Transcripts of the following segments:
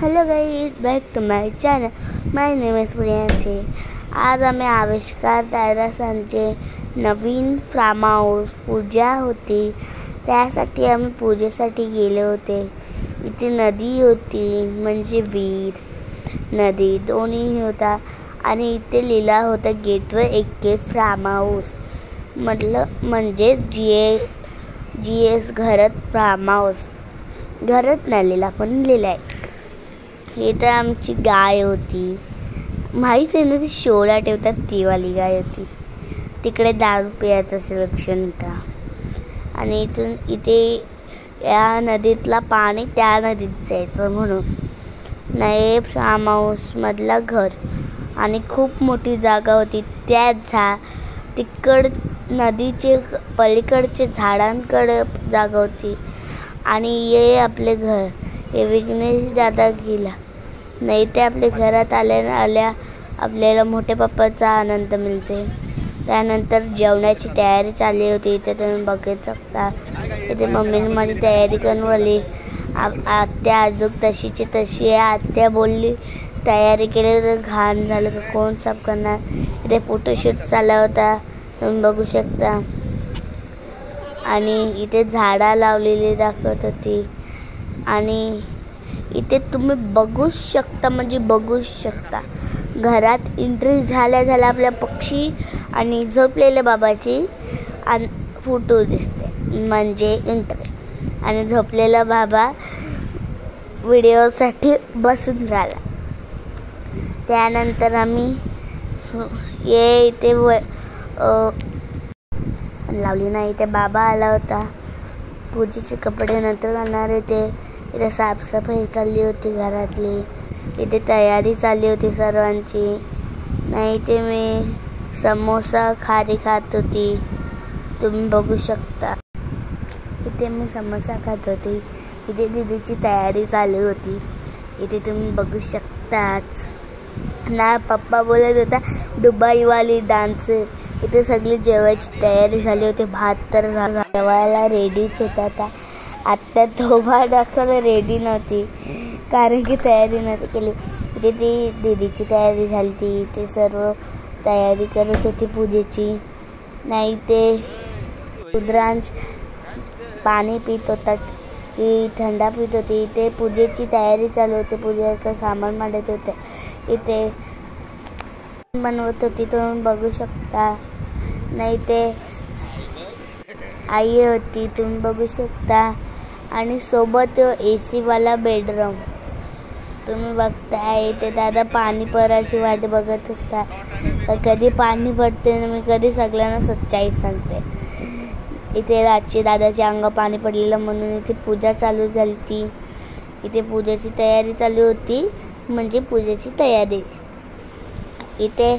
Hello guys, back to my channel. My name is Priyanshi. आज आम्ही आविष्कार दादासांचे नवीन फार्म हाऊस पूजा होती, त्यासाठी आम्ही पूजेसाठी गेले होते. इथे नदी होती, म्हणजे विहीर नदी दोन्ही होता आणि इथे लिहिला होता गेटवे एके फार्म हाऊस, म्हणजे GS घरात फार्म हाऊस. घरात नाही लिहिला पण लिहिलाय. इथे आमची गाय होती, माहीत आहे ना, ती शोला ठेवतात ती वाली गाय होती. तिकडे दारू पियाचं सिलेक्शन होता आणि इथे या नदीतला पाणी त्या नदीत जायचं म्हणून नाही. फार्म हाऊस मधला घर आणि खूप मोठी जागा होती. त्या तिकड नदीचे पलीकडचे झाडांकडे जागा होती आणि हे आपले घर. हे विघ्नेश दादा गेला नाही, ते आपल्या घरात आल्या आपल्याला मोठ्या पप्पाचा आनंद मिळते. त्यानंतर जेवणाची तयारी चालली होती, इथे तुम्ही बघू शकता. इथे मम्मीने माझी तयारी करून आत्या आजूक तशीची तशी आहे. आत्या बोलली तयारी केली तर घाण झालं तर कोण साफ करणार. इथे फोटोशूट चालला होता, तुम्ही बघू शकता. आणि इथे झाडा लावलेली दाखवत होती आणि इथे तुम्ही बघू शकता, म्हणजे बघू शकता. घरात एंट्री झाल्या आपल्या पक्षी आणि झोपलेल्या बाबाची फोटो दिसते, म्हणजे एंट्री. आणि झोपलेला बाबा व्हिडिओसाठी बसून राहिला. त्यानंतर आम्ही इथे लावली नाही. इथे बाबा आला होता. पूजेचे कपडे नंतर घालणार होते. इथे साफसफाई चालली होती घरातली. इथे तयारी चालली होती सर्वांची. नाही इथे मी समोसा खारी खात होती, तुम्ही बघू शकता. इथे मी समोसा खात होती. इथे दीदीची तयारी चालू होती, इथे तुम्ही बघू शकताच ना. पप्पा बोलत होता दुबईवाली डान्स. इथे सगळी जेवायची तयारी झाली होती. भात तर जेवायला रेडीच होता. आत्ता धोबा दाखवायला रेडी नव्हती, कारण की तयारी नव्हती केली. इथे ती दीदीची तयारी झाली ती. ते सर्व तयारी करत होती पूजेची. नाही ते रुद्रांश पाणी पित होता, ती थंडा पित होती. इथे पूजेची तयारी चालू होती, पूजेचं सामान मांडत होते. इथे बनवत होती, तुम्ही बघू शकता. नाही ते आई होती, तुम्ही बघू शकता. आणि सोबत AC वाला बेडरूम तुम्ही बघताय. ते दादा पाणी पडायची वाट बघत होता. कधी पाणी पडते मी कधी सगळ्यांना सच्चाई सांगते. इथे रातची दादाचे अंग पाणी पडलेलं म्हणून इथे पूजा चालू झाली ती. इथे पूजेची तयारी चालू होती, म्हणजे पूजेची तयारी. इथे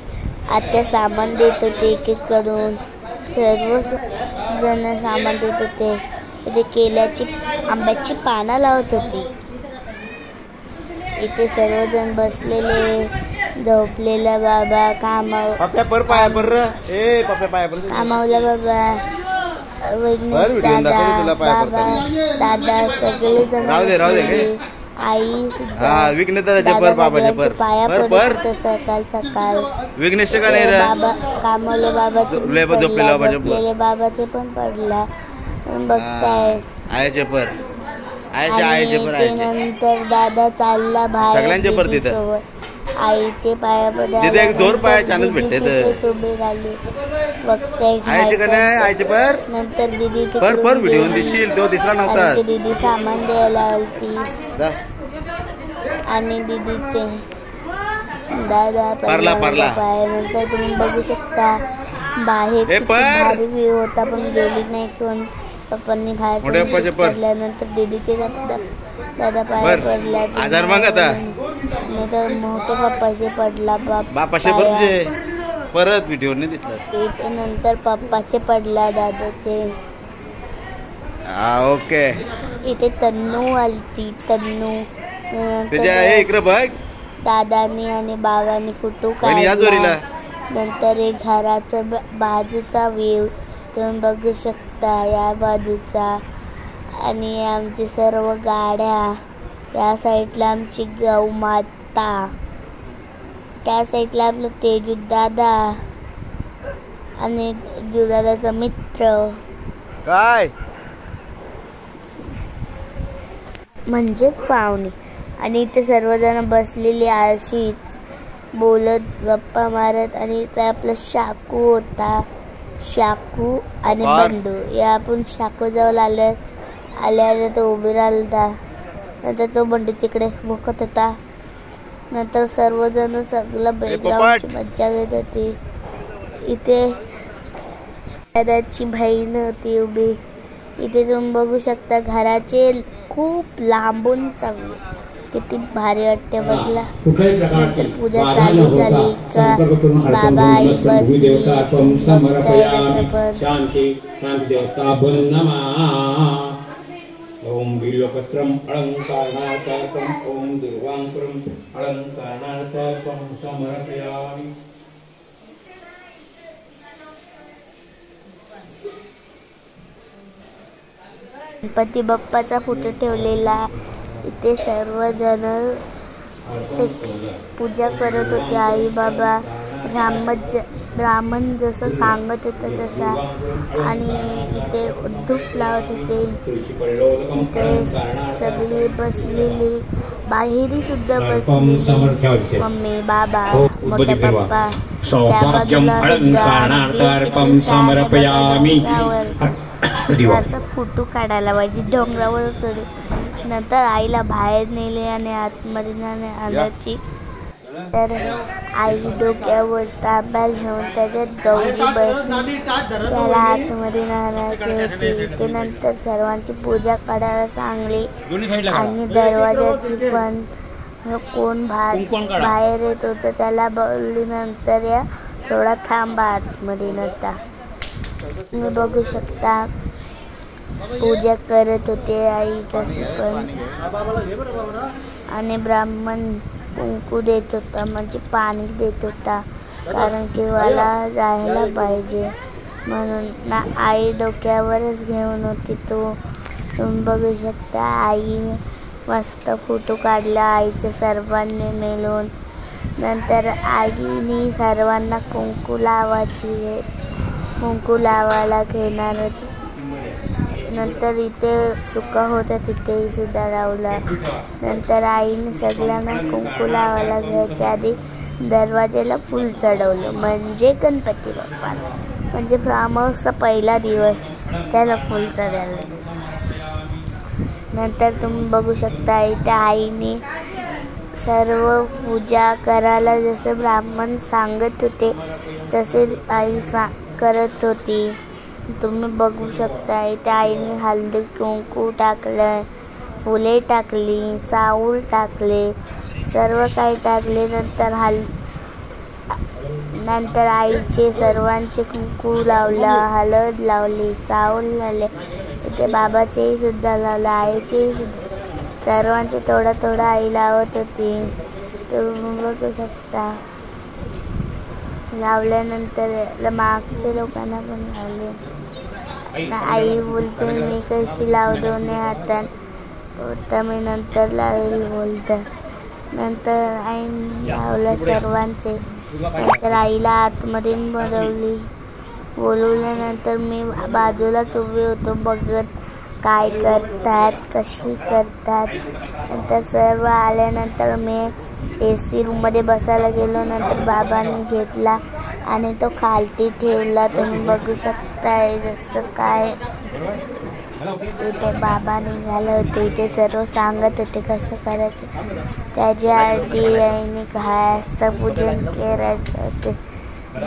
आत्या सामान देत होते, एक एक करून सर्व जण सामान देत होते. इथे केल्याची आंब्याची पानं लावत होती. इथे सर्वजण बसलेले. झोपलेला बाबा, कामावला बाबा, विघ्नेश दादा, बाबा दादा सगळे जण. आई सुद्धा पाया पडत सकाळ बाबा. कामवले बाबाचे बाबाचे पण पडला, बघताय. नंतर दादा चालला बाहेर सोबत. आईचे पाया पडले, उभे राहिले, बघताय. नंतर दीदी दीदी सामान द्यायला आलती आणि दीदीचे दादा पाय. नंतर तुम्ही बघू शकता बाहेर भारी व्ह्यू होता, पण गेली नाही कोण. पप्पांनी बाहेर पडल्यानंतर दीदीचे दादा पाय पडला. नंतर मोठे पप्पाचे पडला परत व्हिडिओ नाही दिसला. इथे नंतर पप्पाचे पडला दादाचे. ओके. इथे तन्नू आलती, तन्नू. दादानी आणि बाबांनी फोटो काढला. नंतर एक घराचा बाजूचा व्ह्यू तुम्ही बघू शकता, या बाजूचा. आणि आमची सर्व गाड्या त्या साईडला आमची गौ माता, त्या साईडला आपलं तेजू दादा आणि तेजूदादाचा मित्र काय म्हणजेच पाहुणे. आणि इथे सर्वजण बसलेली अशीच बोलत गप्पा मारत. आणि इथे आपला शाकू होता, शाकू आणि बंडू. या आपण शाकू जवळ आल्या तो उभे राहिला. नंतर तो बंडू तिकडे भुकत होता. नंतर सर्वजण सगळं बेलगावची मज्जा घेत होती. इथे दादाची बहीण होती उभी. इथे तुम्ही बघू शकता घराचे खूप लांबून चालू किती भारी वाटते बघला. नंतर पूजा चालू झाली का बाबा आई बसली. ओम बिल्वपत्रम अलंकारणार्थम ओम दुर्वांकुरम अलंकारणार्थम समर्पयामि. गणपती बाप्पाचा फोटो ठेवलेला. इथे सर्वजण पूजा करत होते. आई बाबा ब्राह्मण जसं सांगत होतं तसा. आणि इथे धूप लावत होते. इथे सगळी बसलेली, बाहेरी सुद्धा बसलेली, मम्मी बाबा मोठा पप्पा. असा फोटो काढायला पाहिजे डोंगरावर चढून. नंतर आईला बाहेर नेले आणि आतमध्ये आणायची. तर आई डोक्यावर तांब्या घेऊन त्याच्यात गौरी बसली, त्याला आतमध्ये आणायची होती. ते नंतर सर्वांची पूजा काढायला सांगली. आणि दरवाजाची पण कोण बाहेर येत होतं त्याला बोलली. नंतर या थोडा थांबा आतमध्ये नव्हता. तुम्ही बघू शकता पूजा करत होते आई तशी पण. आणि ब्राह्मण कुंकू देत होता, म्हणजे पाणी देत होता, कारण की मला राहायला पाहिजे म्हणून ना. आई डोक्यावरच घेऊन होती तो. तुम्ही बघू शकता आई मस्त फोटो काढला आईचे सर्वांनी मिळून. नंतर आईने सर्वांना कुंकू लावायला घेणार. नंतर इथे सुका होता तिथेही सुद्धा लावला. नंतर आईने सगळ्यांना कुंकू लावायला घ्यायच्या आधी दरवाजाला फुल चढवलं, म्हणजे गणपती बाप्पाला, म्हणजे फार्म हाऊसचा पहिला दिवस त्याला फुल चढायला. नंतर तुम्ही बघू शकता इथे आईने सर्व पूजा करायला जसं ब्राह्मण सांगत होते तसे आई करत होती. तुम्ही बघू शकता इथे आईने हळदी कुंकू टाकलं, फुले टाकली, चावल टाकले, सर्व काही टाकले. नंतर आईचे सर्वांचे कुंकू लावला, हळद लावली, चावल लावले. इथे बाबाचेही सुद्धा लावलं, आईचेही सुद्धा, सर्वांचे थोडा थोडा आई लावत होती. तुम्ही बघू शकता. लावल्यानंतर मागच्या लोकांना पण लावले. आई बोलते मी कशी लाव दोन्ही हातात, तर मी नंतर लावेल बोलतं. नंतर आईने लावलं सर्वांचे. नंतर आईला आतमध्ये बोलवल्यानंतर मी बाजूलाच उभे होतो बघत काय करतात, कशी करतात. नंतर सर्व आल्यानंतर मी AC रूममध्ये बसायला गेलो. नंतर बाबांनी घेतला आणि तो खालती ठेवला. तुम्ही बघू शकता जसं काय इथे बाबा निघाले होते. इथे सर्व सांगत होते कसं करायचं. त्याच्या आधी आईने घासाचं पूजन करायचं होते,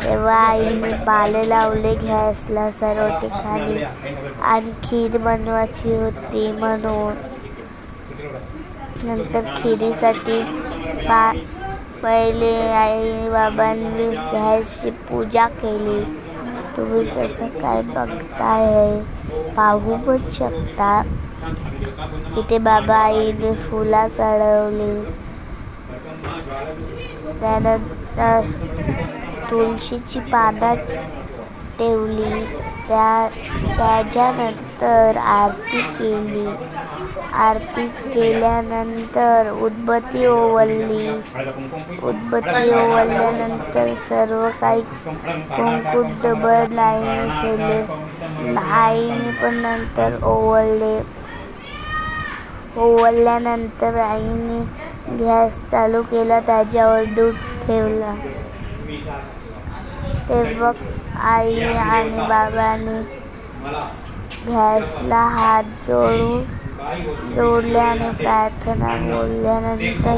तेव्हा आईने पाले लावले गॅसला सर्व ठिकाणी. आणि खीर बनवायची होती म्हणून. नंतर खिरीसाठी पहिले आई बाबांनी गॅसची पूजा केली. तुम्ही जसं काय बघताय पाहू पण शकता. इथे बाबा आईने फुला चढवली. त्यानंतर तुळशीची पानं ठेवली. त्याच्यानंतर नंतर आरती केली. आरती केल्यानंतर उदबत्ती ओवाळली. उदबत्ती ओवाळल्यानंतर सर्व काही कुंकू डबल लाईन ठेवले. आईने पण नंतर ओवाळले. ओवाळल्यानंतर आईने गॅस चालू केला, त्याच्यावर दूध ठेवला. तेव्हा आई आणि बाबांनी गॅसला हात जोडले आणि प्रार्थना बोलल्यानंतर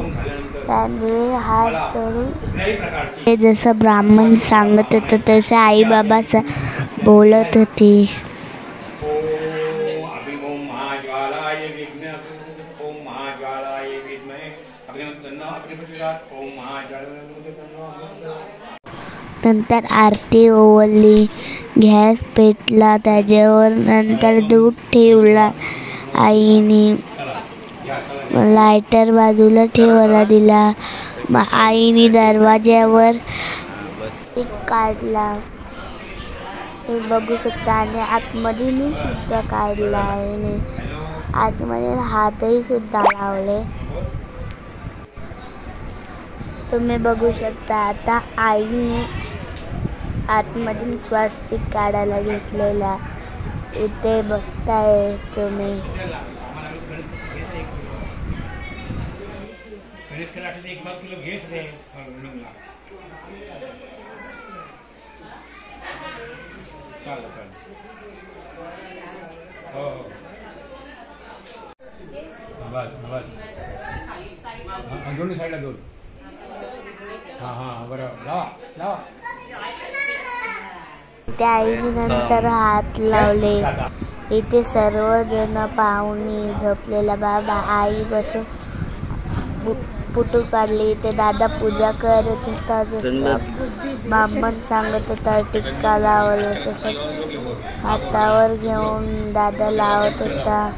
त्यांनी हात जोडून जसं ब्राह्मण सांगत होतं तसं आई बाबा बोलत होती. नंतर आरती ओवाळली. गॅस पेटला, त्याच्यावर नंतर दूध ठेवला. आईने लायटर बाजूला ठेवायला दिला. मग आईने दरवाज्यावर काढला, हे बघू शकता. आणि आतमध्ये सुद्धा काढला आईने. आतमध्ये हातही सुद्धा लावले, तुम्ही बघू शकता. आता आईने आतमधून स्वास्तिक काढायला घेतलेला, इथे बघताय तुम्ही. त्या आईने नंतर हात लावले. इथे सर्वजण पाहुणे, झोपलेला बाबा, आई बसून फोटो काढले. इथे दादा पूजा करत होता, जसं ब्राह्मण सांगत होता. टिक्का लावला तसं हातावर घेऊन दादा लावत होता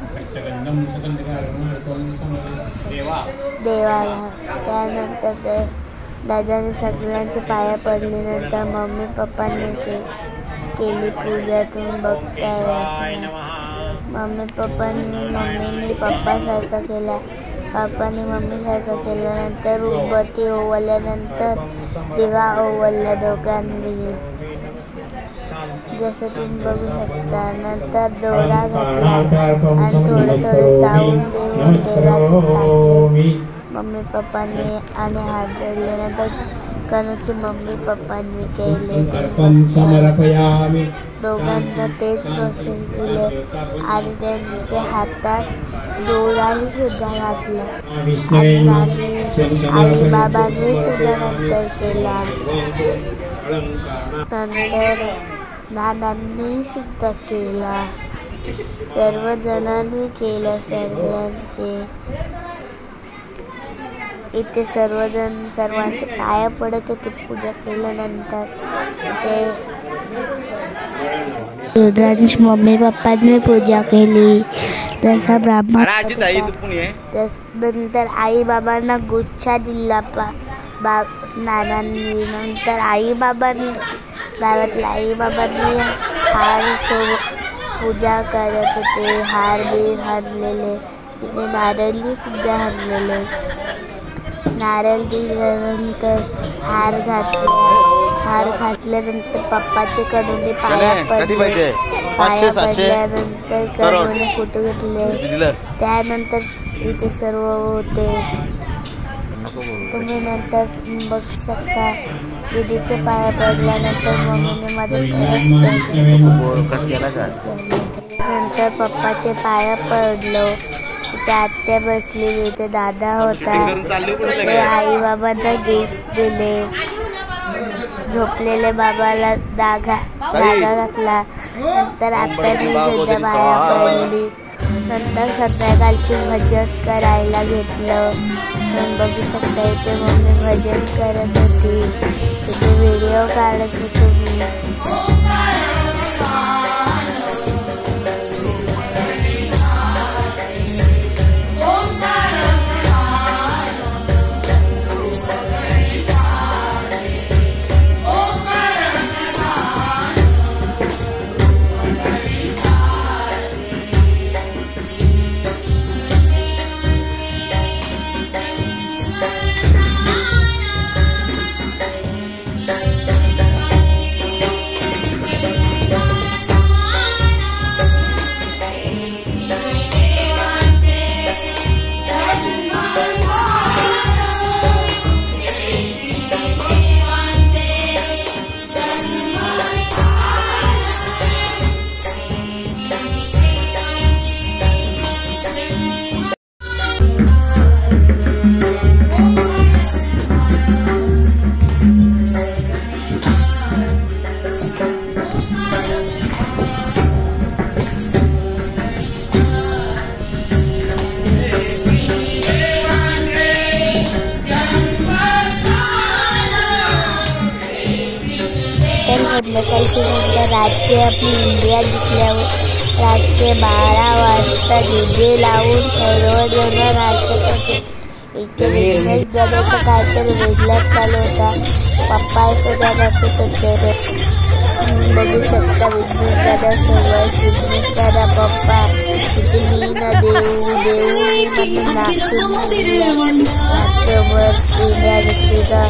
देवाला. त्यानंतर दादाने सगळ्यांचे पाया पडले. नंतर मम्मी पप्पांनी केली पूजा, तुम्ही बघताय. मम्मीने पप्पासारखा केला, पप्पाने मम्मीसारखं केल्यानंतर उदबत्ती ओवाळल्यानंतर दिवा ओवाळला दोघांनी, जसं तुम्ही बघू शकता. नंतर दोरा घातला आणि थोडं चावून देऊन देवाचे टाकले मम्मी पप्पांनी आणि हात जोडल्यानंतर कनूची मम्मी पप्पांनी केले. दोघांना तेच प्रोसेस दिले आणि त्यांच्या हातात दोराही सुद्धा घातला. आई बाबांनी सुद्धा नंतर केला. नंतर नानांनी सुद्धा केला. सर्वजणांनी केलं सर्वांचे. इथे सर्वांचे पाया पडत होते पूजा केल्यानंतर. इथे रुद्रांची मम्मी पप्पांनी पूजा केली, तसा ब्राह्मण. नंतर आई बाबांना गुच्छा दिला नानांनी. नंतर आई बाबांनी गावातल्या आई बाबांनी हार पूजा करत होते, हार बीर आणलेले. इथे नारळी सुद्धा आणलेले. नारळ दिल्यानंतर हार घातल्यानंतर पप्पाचे कडून पाया पडले. पाया पडल्यानंतर कडून फोटो घेतले. त्यानंतर इथे सर्व होते, तुम्ही नंतर बघू शकता. दीदीचे पाया पडल्यानंतर मम्मीने नंतर पप्पाचे पाया पडलो. तिथे आत्या बसलेली, इथे दादा होता. तिथे आई बाबांना गिफ्ट दिले. झोपलेल्या बाबाला धागा घातला. नंतर आत्याने सुद्धा पाया पडली. नंतर संध्याकाळची भजन करायला घेतलं. पण बघू शकता इथे मम्मी भजन करत होती. इथे व्हिडिओ काढत होतो मी. बसायची. नंतर रात्री आपली इंडिया जिंकल्यावर रात्री 12 वाजता DJ लावून सर्वजण नाचत होते. इथे बिझनेस दादाचा काहीतरी वेगळाच चालू होता. पप्पा सुद्धा नाचत होते. बघू शकता बिझनेस दादा सोबत बिझनेस दादा पप्पा तिथे मी ना देऊ नाचून रात्रभर इंडिया जिंकलीचा.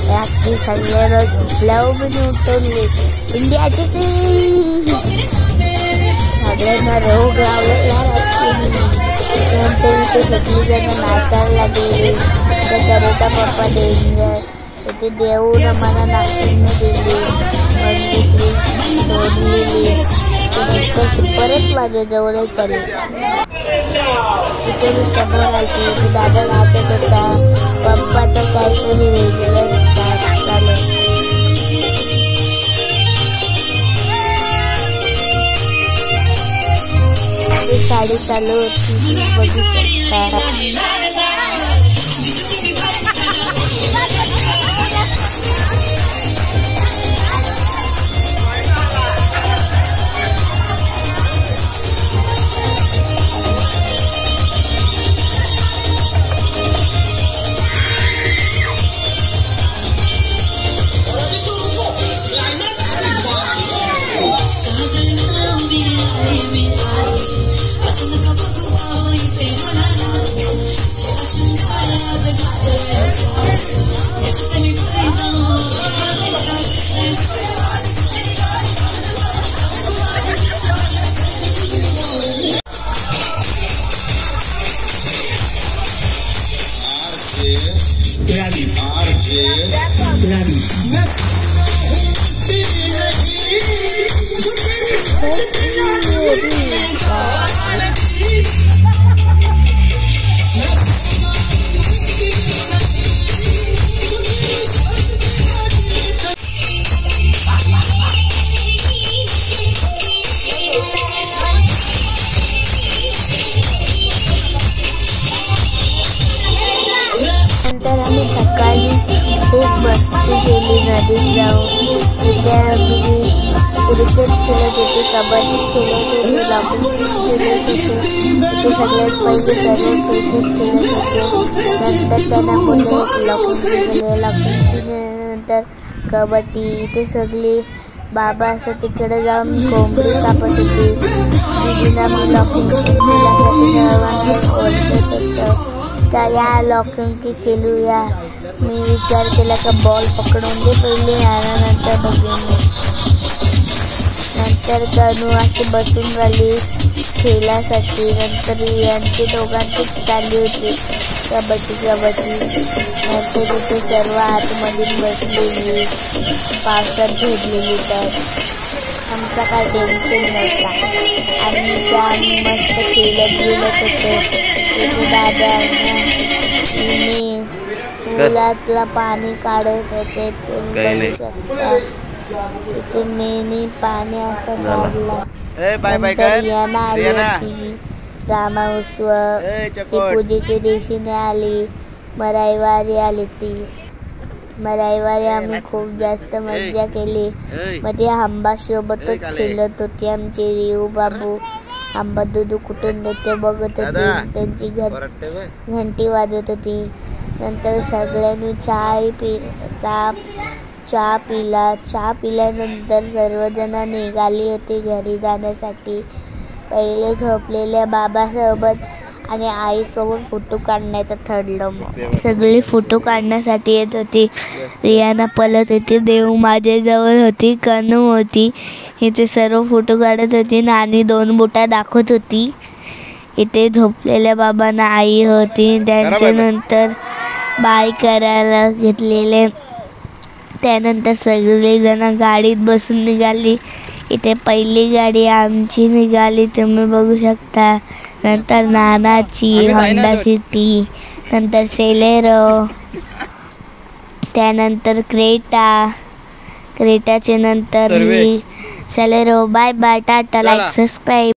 रात्री सगळ्यांना झोपल्यावर पण उठवले. इंडिया जिंकली. सगळ्यांना रोग लावला नंतर इथे सगळी जण नाचायला लागले. करेचा पप्पा डेंजर इथे देऊन मला नाचून दिली. सोडलेली परत माझ्या जवळ चालली. इथे मी समोर आलते. दादा नाचत होता. पप्पा तर काहीतरी वेगळं चालू. साडी चालू होती. बघू शकता. सकाळी खूप मस्ती केली. नदीत जाऊन तिथे आम्ही क्रिकेट खेळत होते, कबड्डी खेळत होते, लॉकिंग खेळत होते. तिथे सगळ्यात पहिले सर्व क्रिकेट खेळत होते. नंतर त्यांना पुढे लॉकिंग केल्यानंतर कबड्डी. इथे सगळे बाबा असं तिकडे जाऊन कोंबडी कापत होते. दीदीला मी लॉकिंग खेळण्यासाठी ओळखत होतं का या लॉकिंग की खेळूया. मी विचार केला का बॉल पकडून दे पहिले आणि नंतर बघून. नंतर तनू अशी बसून राहिली खेळासाठी. नंतर यांची दोघांची चालली होती कबड्डी. नंतर तिथे सर्व आतमध्ये बसलेली पावसात भेटलेली. तर आमचा काय टेन्शन नव्हता. आम्ही मस्त खेळत होतो. तिथे दादा मी मुलातला पाणी काढत होते. तुम्ही बघू शकता इथे मेनी पाणी असं काढला. रियाना आली होती. रामाउत्सव ती पूजेच्या दिवशी नाही आली. रविवारी आली ती. रविवारी आम्ही खूप जास्त मजा केली. मध्ये आंबासोबतच खेळत होती आमची रिऊ बाबू. आंबा दूध कुठून देते बघत होती. त्यांची घंटी वाजवत होती. नंतर सगळ्यांनी चहा पिल्यानंतर सर्वजण निघाली होती घरी जाण्यासाठी. पहिले झोपलेल्या बाबासोबत आणि आईसोबत फोटो काढण्याचं ठरलं. मग सगळी फोटो काढण्यासाठी येत होती. रियाना पळत होती. देव माझ्याजवळ होती. कनू होती. इथे सर्व फोटो काढत होती. नानी 2 बोटा दाखवत होती. इथे झोपलेल्या बाबांना आई होती. त्यांच्यानंतर बाय करायला घेतलेले. त्यानंतर सगळेजण गाडीत बसून निघाली. इथे पहिली गाडी आमची निघाली तुम्ही बघू शकता. नंतर नानाची होंडा सिटी. नंतर सेलेरो. त्यानंतर क्रेटाचे नंतर ही Celerio. Bye bye tata. Like subscribe.